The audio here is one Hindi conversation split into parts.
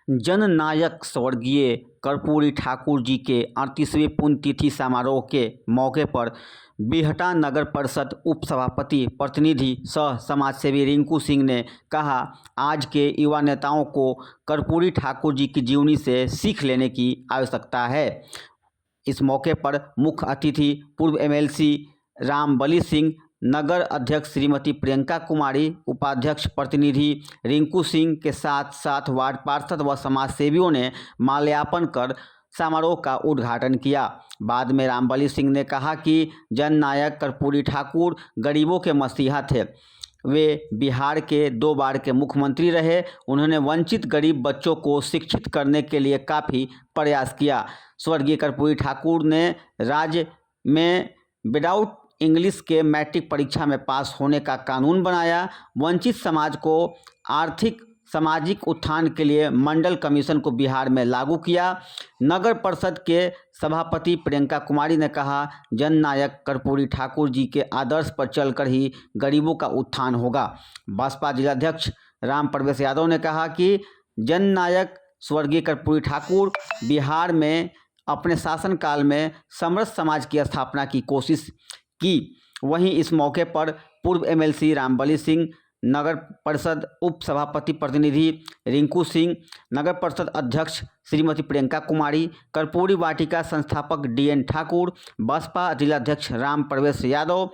जननायक स्वर्गीय कर्पूरी ठाकुर जी के 38वें पुण्यतिथि समारोह के मौके पर बिहटा नगर परिषद उप सभापति प्रतिनिधि सह समाजसेवी रिंकू सिंह ने कहा, आज के युवा नेताओं को कर्पूरी ठाकुर जी की जीवनी से सीख लेने की आवश्यकता है। इस मौके पर मुख्य अतिथि पूर्व एमएलसी रामबली सिंह, नगर अध्यक्ष श्रीमती प्रियंका कुमारी, उपाध्यक्ष प्रतिनिधि रिंकू सिंह के साथ साथ वार्ड पार्षद व समाजसेवियों ने माल्यार्पण कर समारोह का उद्घाटन किया। बाद में रामबली सिंह ने कहा कि जननायक कर्पूरी ठाकुर गरीबों के मसीहा थे। वे बिहार के 2 बार के मुख्यमंत्री रहे। उन्होंने वंचित गरीब बच्चों को शिक्षित करने के लिए काफ़ी प्रयास किया। स्वर्गीय कर्पूरी ठाकुर ने राज्य में विदाउट इंग्लिश के मैट्रिक परीक्षा में पास होने का कानून बनाया। वंचित समाज को आर्थिक सामाजिक उत्थान के लिए मंडल कमीशन को बिहार में लागू किया। नगर परिषद के सभापति प्रियंका कुमारी ने कहा, जननायक कर्पूरी ठाकुर जी के आदर्श पर चलकर ही गरीबों का उत्थान होगा। बसपा जिलाध्यक्ष राम प्रवेश यादव ने कहा कि जननायक स्वर्गीय कर्पूरी ठाकुर बिहार में अपने शासनकाल में समृद्ध समाज की स्थापना की कोशिश की। वहीं इस मौके पर पूर्व एमएलसी रामबली सिंह, नगर परिषद उप सभापति प्रतिनिधि रिंकू सिंह, नगर परिषद अध्यक्ष श्रीमती प्रियंका कुमारी, कर्पूरी वाटिका संस्थापक डीएन ठाकुर, बसपा जिलाध्यक्ष राम प्रवेश यादव,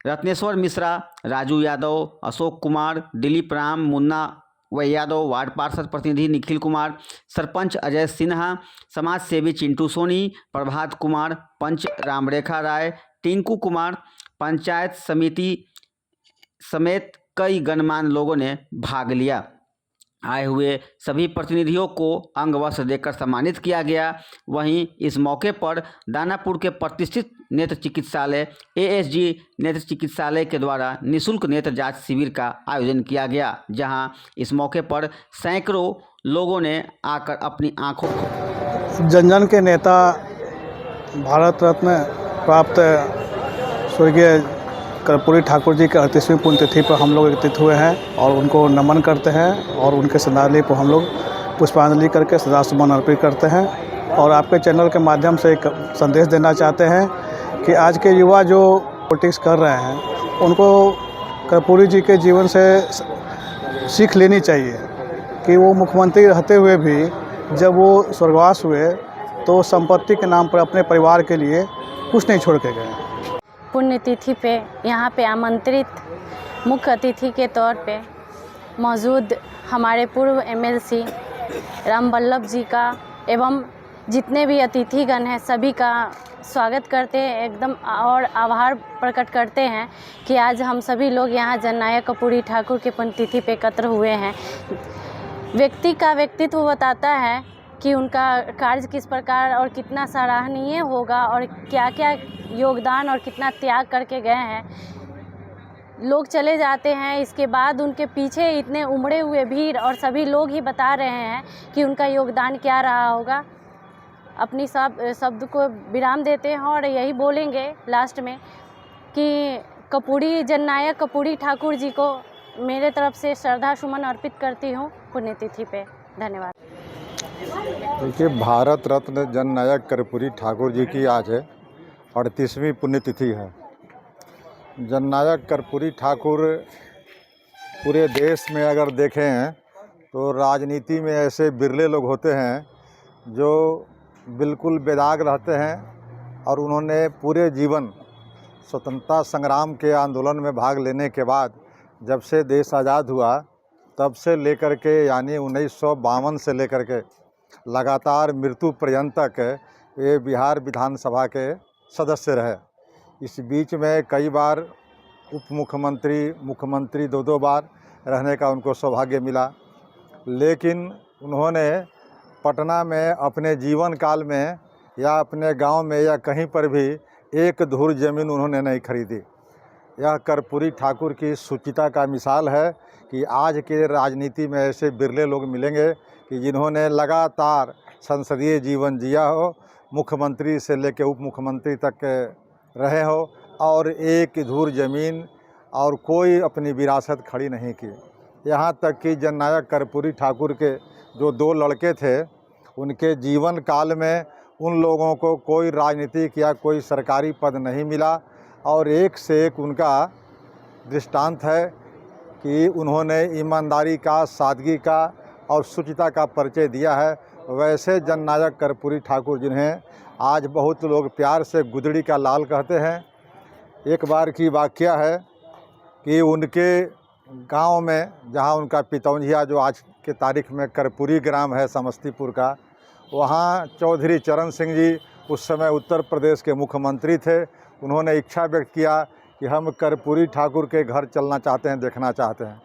रत्नेश्वर मिश्रा, राजू यादव, अशोक कुमार, दिलीप राम, मुन्ना यादव, वार्ड पार्षद प्रतिनिधि निखिल कुमार, सरपंच अजय सिन्हा, समाज सेवी चिंटू सोनी, प्रभात कुमार, पंच रामरेखा राय, टिंकू कुमार, पंचायत समिति समेत कई गणमान्य लोगों ने भाग लिया। आए हुए सभी प्रतिनिधियों को अंग वस्त्र देकर सम्मानित किया गया। वहीं इस मौके पर दानापुर के प्रतिष्ठित नेत्र चिकित्सालय एएसजी नेत्र चिकित्सालय के द्वारा निःशुल्क नेत्र जांच शिविर का आयोजन किया गया, जहां इस मौके पर सैकड़ों लोगों ने आकर अपनी आंखों को जन जन के नेता भारत रत्न प्राप्त स्वर्गीय कर्पूरी ठाकुर जी के 38वीं पुण्यतिथि पर हम लोग एकत्रित हुए हैं और उनको नमन करते हैं और उनके श्रद्धांजलि को हम लोग पुष्पांजलि करके श्रद्धासुमन अर्पित करते हैं। और आपके चैनल के माध्यम से एक संदेश देना चाहते हैं कि आज के युवा जो पॉलिटिक्स कर रहे हैं उनको कर्पूरी जी के जीवन से सीख लेनी चाहिए कि वो मुख्यमंत्री रहते हुए भी जब वो स्वर्गवास हुए तो संपत्ति के नाम पर अपने परिवार के लिए कुछ नहीं छोड़ के गए। पुण्यतिथि पे यहाँ पे आमंत्रित मुख्य अतिथि के तौर पे मौजूद हमारे पूर्व एमएलसी रामबल्लभ जी का एवं जितने भी अतिथिगण हैं सभी का स्वागत करते हैं एकदम और आभार प्रकट करते हैं कि आज हम सभी लोग यहाँ जननायक कर्पूरी ठाकुर के पुण्यतिथि पे एकत्र हुए हैं। व्यक्ति का व्यक्तित्व बताता है कि उनका कार्य किस प्रकार और कितना सराहनीय होगा और क्या क्या योगदान और कितना त्याग करके गए हैं। लोग चले जाते हैं, इसके बाद उनके पीछे इतने उमड़े हुए भीड़ और सभी लोग ही बता रहे हैं कि उनका योगदान क्या रहा होगा। अपनी शब्द को विराम देते हैं और यही बोलेंगे लास्ट में कि जननायक कर्पूरी ठाकुर जी को मेरे तरफ से श्रद्धा सुमन अर्पित करती हूँ पुण्यतिथि पे। धन्यवाद। देखिए, भारत रत्न जननायक कर्पूरी ठाकुर जी की आज 38वीं पुण्यतिथि है। जननायक कर्पूरी ठाकुर पूरे देश में अगर देखें तो राजनीति में ऐसे बिरले लोग होते हैं जो बिल्कुल बेदाग रहते हैं और उन्होंने पूरे जीवन स्वतंत्रता संग्राम के आंदोलन में भाग लेने के बाद जब से देश आज़ाद हुआ तब से लेकर के यानी 1952 से लेकर के लगातार मृत्यु पर्यंत तक ये बिहार विधानसभा के सदस्य रहे। इस बीच में कई बार उप मुख्यमंत्री, मुख्यमंत्री 2-2 बार रहने का उनको सौभाग्य मिला, लेकिन उन्होंने पटना में अपने जीवन काल में या अपने गांव में या कहीं पर भी एक धूर ज़मीन उन्होंने नहीं खरीदी। यह कर्पूरी ठाकुर की सुचिता का मिसाल है कि आज के राजनीति में ऐसे बिरले लोग मिलेंगे कि जिन्होंने लगातार संसदीय जीवन जिया हो, मुख्यमंत्री से लेकर उप मुख्यमंत्री तक रहे हो और एक धूर ज़मीन और कोई अपनी विरासत खड़ी नहीं की। यहाँ तक कि जननायक कर्पूरी ठाकुर के जो 2 लड़के थे, उनके जीवन काल में उन लोगों को कोई राजनीतिक या कोई सरकारी पद नहीं मिला और एक से एक उनका दृष्टांत है कि उन्होंने ईमानदारी का, सादगी का और शुचिता का परिचय दिया है। वैसे जननायक कर्पूरी ठाकुर जिन्हें आज बहुत लोग प्यार से गुदड़ी का लाल कहते हैं, एक बार की वाकया है कि उनके गांव में, जहां उनका पितौंझिया जो आज के तारीख में कर्पूरी ग्राम है समस्तीपुर का, वहां चौधरी चरण सिंह जी उस समय उत्तर प्रदेश के मुख्यमंत्री थे। उन्होंने इच्छा व्यक्त किया कि हम कर्पूरी ठाकुर के घर चलना चाहते हैं, देखना चाहते हैं।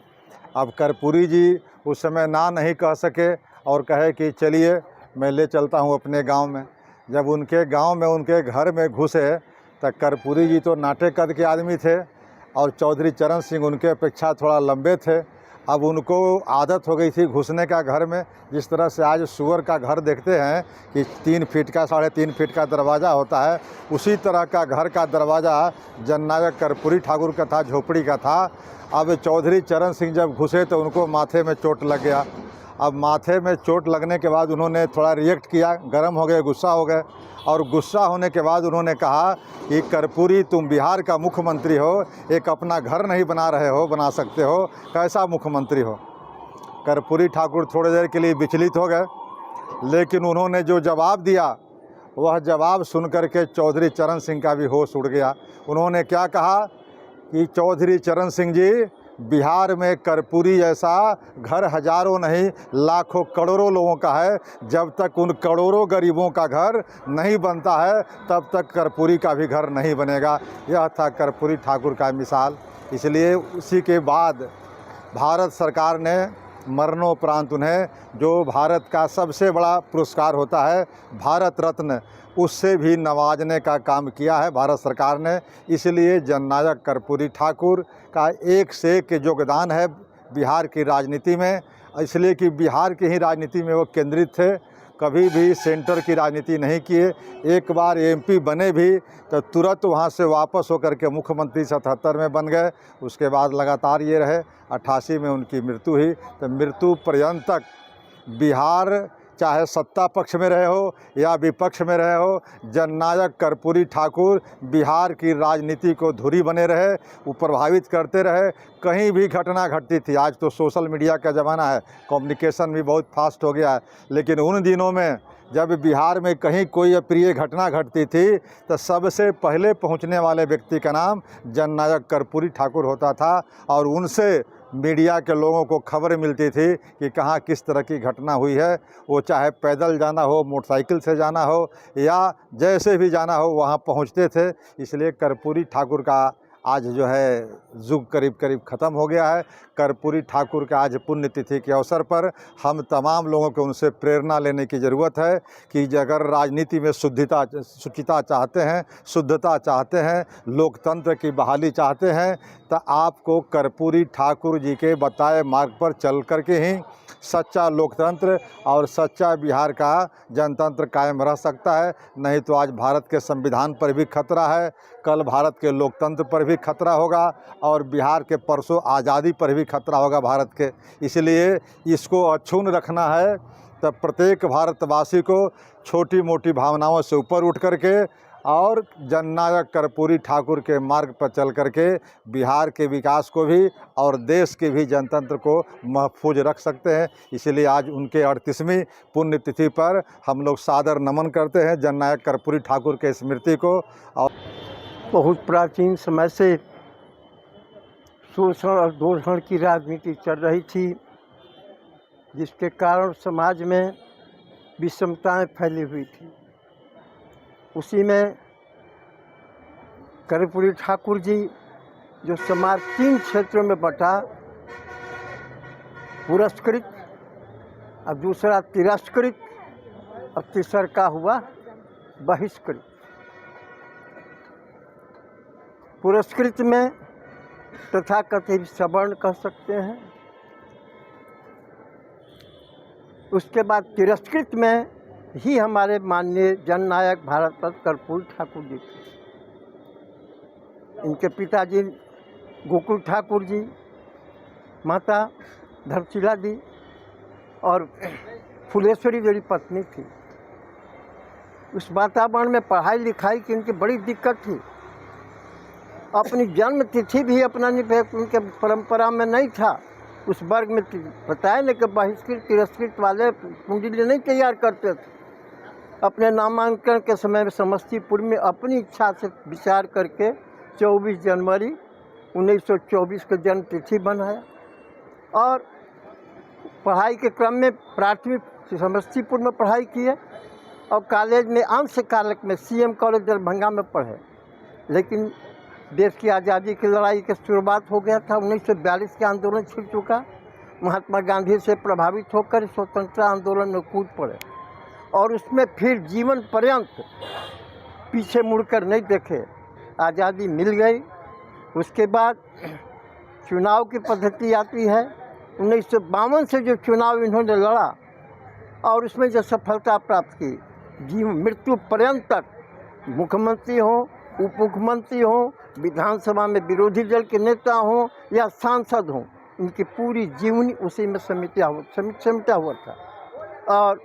अब कर्पूरी जी उस समय ना नहीं कह सके और कहे कि चलिए मैं ले चलता हूं अपने गांव में। जब उनके गांव में उनके घर में घुसे तो कर्पूरी जी तो नाटे कद के आदमी थे और चौधरी चरण सिंह उनके अपेक्षा थोड़ा लंबे थे। अब उनको आदत हो गई थी घुसने का घर में, जिस तरह से आज सुअर का घर देखते हैं कि 3 फीट का, 3.5 फीट का दरवाज़ा होता है, उसी तरह का घर का दरवाज़ा जननायक कर्पूरी ठाकुर का था, झोपड़ी का था। अब चौधरी चरण सिंह जब घुसे तो उनको माथे में चोट लग गया। अब माथे में चोट लगने के बाद उन्होंने थोड़ा रिएक्ट किया, गर्म हो गए, गुस्सा हो गए और गुस्सा होने के बाद उन्होंने कहा कि कर्पूरी तुम बिहार का मुख्यमंत्री हो, एक अपना घर नहीं बना सकते हो, कैसा मुख्यमंत्री हो। कर्पूरी ठाकुर थोड़ी देर के लिए विचलित हो गए, लेकिन उन्होंने जो जवाब दिया वह जवाब सुनकर के चौधरी चरण सिंह का भी होश उड़ गया। उन्होंने क्या कहा कि चौधरी चरण सिंह जी, बिहार में कर्पूरी जैसा घर हजारों नहीं लाखों करोड़ों लोगों का है। जब तक उन करोड़ों गरीबों का घर नहीं बनता है तब तक कर्पूरी का भी घर नहीं बनेगा। यह था कर्पूरी ठाकुर का मिसाल। इसलिए उसी के बाद भारत सरकार ने मरणोपरांत उन्हें जो भारत का सबसे बड़ा पुरस्कार होता है भारत रत्न, उससे भी नवाजने का काम किया है भारत सरकार ने। इसलिए जननायक कर्पूरी ठाकुर का एक से एक योगदान है बिहार की राजनीति में, इसलिए कि बिहार की ही राजनीति में वो केंद्रित थे, कभी भी सेंटर की राजनीति नहीं किए। एक बार एमपी बने भी तो तुरंत वहाँ से वापस होकर के मुख्यमंत्री 77 में बन गए। उसके बाद लगातार ये रहे, 88 में उनकी मृत्यु हुई। तो मृत्यु पर्यंत तक बिहार चाहे सत्ता पक्ष में रहे हो या विपक्ष में रहे हो, जननायक कर्पूरी ठाकुर बिहार की राजनीति को धुरी बने रहे, वो प्रभावित करते रहे। कहीं भी घटना घटती थी, आज तो सोशल मीडिया का ज़माना है, कम्युनिकेशन भी बहुत फास्ट हो गया है, लेकिन उन दिनों में जब बिहार में कहीं कोई अप्रिय घटना घटती थी तो सबसे पहले पहुंचने वाले व्यक्ति का नाम जननायक कर्पूरी ठाकुर होता था और उनसे मीडिया के लोगों को खबर मिलती थी कि कहाँ किस तरह की घटना हुई है। वो चाहे पैदल जाना हो, मोटरसाइकिल से जाना हो या जैसे भी जाना हो, वहाँ पहुँचते थे। इसलिए कर्पूरी ठाकुर का आज जो है युग करीब करीब ख़त्म हो गया है। कर्पूरी ठाकुर के आज पुण्यतिथि के अवसर पर हम तमाम लोगों को उनसे प्रेरणा लेने की ज़रूरत है कि अगर राजनीति में शुचिता चाहते हैं, शुद्धता चाहते हैं, लोकतंत्र की बहाली चाहते हैं, तो आपको कर्पूरी ठाकुर जी के बताए मार्ग पर चल करके ही सच्चा लोकतंत्र और सच्चा बिहार का जनतंत्र कायम रह सकता है। नहीं तो आज भारत के संविधान पर भी खतरा है, कल भारत के लोकतंत्र पर भी खतरा होगा और बिहार के परसों आज़ादी पर भी खतरा होगा भारत के। इसलिए इसको अक्षुण्ण रखना है। तब प्रत्येक भारतवासी को छोटी मोटी भावनाओं से ऊपर उठ करके और जननायक कर्पूरी ठाकुर के मार्ग पर चल करके बिहार के विकास को भी और देश के भी जनतंत्र को महफूज रख सकते हैं। इसलिए आज उनके 38वीं पुण्यतिथि पर हम लोग सादर नमन करते हैं जननायक कर्पूरी ठाकुर के स्मृति को। और बहुत प्राचीन समय से शोषण और दोषण की राजनीति चल रही थी, जिसके कारण समाज में विषमताएं फैली हुई थी। उसी में कर्पूरी ठाकुर जी जो समाज 3 क्षेत्रों में बटा, पुरस्कृत, और दूसरा तिरस्कृत और तीसरा का हुआ बहिष्कृत। पुरस्कृत में तथाकथित सवर्ण कह सकते हैं, उसके बाद तिरस्कृत में ही हमारे माननीय जननायक भारत रत्न कर्पूरी ठाकुर जी थे। इनके पिताजी गोकुल ठाकुर जी, माता धर्मशिला जी और फुलेश्वरी मेरी पत्नी थी। उस वातावरण में पढ़ाई लिखाई की उनकी बड़ी दिक्कत थी। अपनी जन्म तिथि भी अपना उनके परंपरा में नहीं था। उस वर्ग में बताया न कि बहिष्कृत तिरस्कृत वाले कुंडली नहीं तैयार करते थे। अपने नामांकन के समय में समस्तीपुर में अपनी इच्छा से विचार करके 24 जनवरी 1924 को जन्म तिथि बनाया और पढ़ाई के क्रम में प्राथमिक समस्तीपुर में पढ़ाई किए और कॉलेज में अंशकालिक में CM कॉलेज दरभंगा में पढ़े। लेकिन देश की आज़ादी की लड़ाई की शुरुआत हो गया था। 1942 के आंदोलन छिड़ चुका। महात्मा गांधी से प्रभावित होकर स्वतंत्रता आंदोलन में कूद पड़े और उसमें फिर जीवन पर्यंत पीछे मुड़कर नहीं देखे। आज़ादी मिल गई। उसके बाद चुनाव की पद्धति आती है। 1952 से जो चुनाव इन्होंने लड़ा और उसमें जो सफलता प्राप्त की, जीवन मृत्यु पर्यंत तक मुख्यमंत्री हों, उप मुख्यमंत्री हों, विधानसभा में विरोधी दल के नेता हों या सांसद हों, इनकी पूरी जीवनी उसी में समेटा हुआ था। और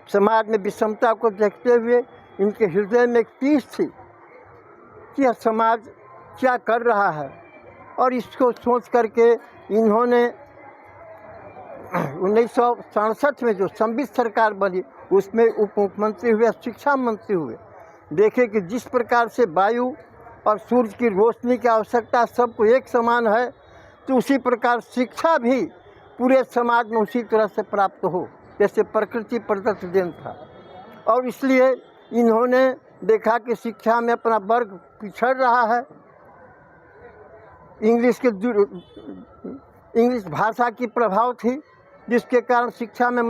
समाज में विषमता को देखते हुए इनके हृदय में एक टीस थी कि यह समाज क्या कर रहा है, और इसको सोच करके इन्होंने 1967 में जो संवित सरकार बनी उसमें उप मुख्यमंत्री हुए, शिक्षा मंत्री हुए। देखे कि जिस प्रकार से वायु और सूर्य की रोशनी की आवश्यकता सबको एक समान है, तो उसी प्रकार शिक्षा भी पूरे समाज में उसी तरह से प्राप्त हो जैसे प्रकृति प्रदत्त देन था। और इसलिए इन्होंने देखा कि शिक्षा में अपना वर्ग पिछड़ रहा है। इंग्लिश भाषा की प्रभाव थी, जिसके कारण शिक्षा में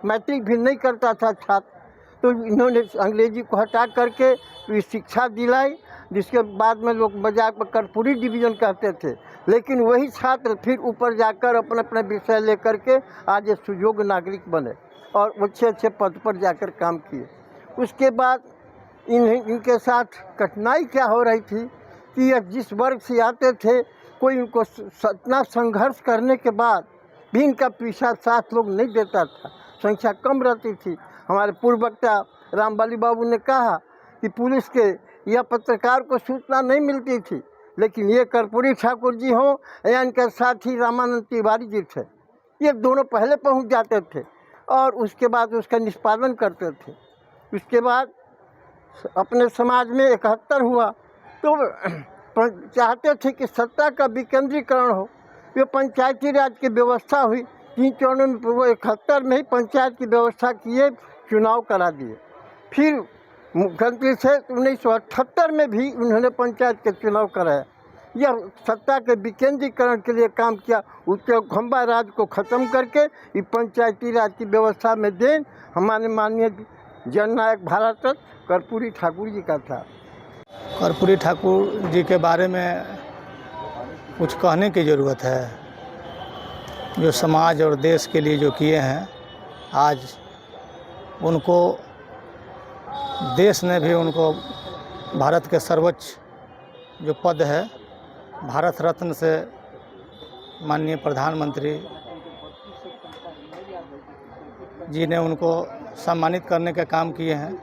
मैट्रिक भी नहीं करता था छात्र। तो इन्होंने अंग्रेजी को हटा करके शिक्षा दिलाई, जिसके बाद में लोग मजाक में कर्पूरी डिवीज़न कहते थे। लेकिन वही छात्र फिर ऊपर जाकर अपने अपने विषय लेकर के आज एक सुयोग्य नागरिक बने और अच्छे अच्छे पद पर जाकर काम किए। उसके बाद इनके साथ कठिनाई क्या हो रही थी कि यह जिस वर्ग से आते थे, कोई उनको इतना संघर्ष करने के बाद भी इनका पीछा साथ लोग नहीं देता था, संख्या कम रहती थी। हमारे पूर्व वक्ता रामबाली बाबू ने कहा कि पुलिस के या पत्रकार को सूचना नहीं मिलती थी, लेकिन ये कर्पूरी ठाकुर जी हों या इनके साथी रामानंद तिवारी जी थे, ये दोनों पहले पहुंच जाते थे और उसके बाद उसका निष्पादन करते थे। उसके बाद अपने समाज में 71 हुआ तो चाहते थे कि सत्ता का विकेंद्रीकरण हो। ये पंचायती राज की व्यवस्था हुई। 3 चरणों में वो 71 में ही पंचायत की व्यवस्था किए, चुनाव करा दिए। फिर मुख्यमंत्री से 1978 में भी उन्होंने पंचायत के चुनाव कराया। यह सत्ता के विकेंद्रीकरण के लिए काम किया। उसके खंबा राज को ख़त्म करके ये पंचायती राज की व्यवस्था में देन हमारे माननीय जननायक भारत रत्न कर्पूरी ठाकुर जी का था। कर्पूरी ठाकुर जी के बारे में कुछ कहने की ज़रूरत है। जो समाज और देश के लिए जो किए हैं, आज उनको देश ने भी उनको भारत के सर्वोच्च जो पद है भारत रत्न से माननीय प्रधानमंत्री जी ने उनको सम्मानित करने का काम किए हैं।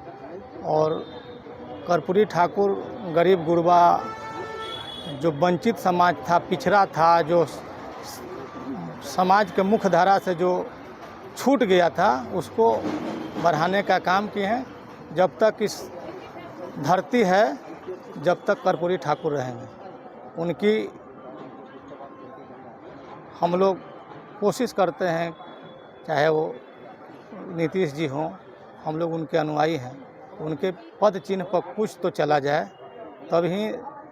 और कर्पूरी ठाकुर गरीब गुरबा जो वंचित समाज था, पिछड़ा था, जो समाज के मुख्य धारा से जो छूट गया था, उसको बढ़ाने का काम किए हैं। जब तक इस धरती है, जब तक कर्पूरी ठाकुर रहेंगे, उनकी हम लोग कोशिश करते हैं, चाहे वो नीतीश जी हों, हम लोग उनके अनुयायी हैं, उनके पद चिन्ह पर कुछ तो चला जाए, तभी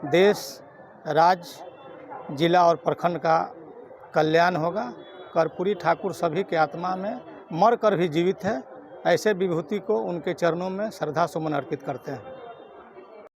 देश, राज्य, जिला और प्रखंड का कल्याण होगा। कर्पूरी ठाकुर सभी के आत्मा में मर कर भी जीवित है। ऐसे विभूति को उनके चरणों में श्रद्धा सुमन अर्पित करते हैं।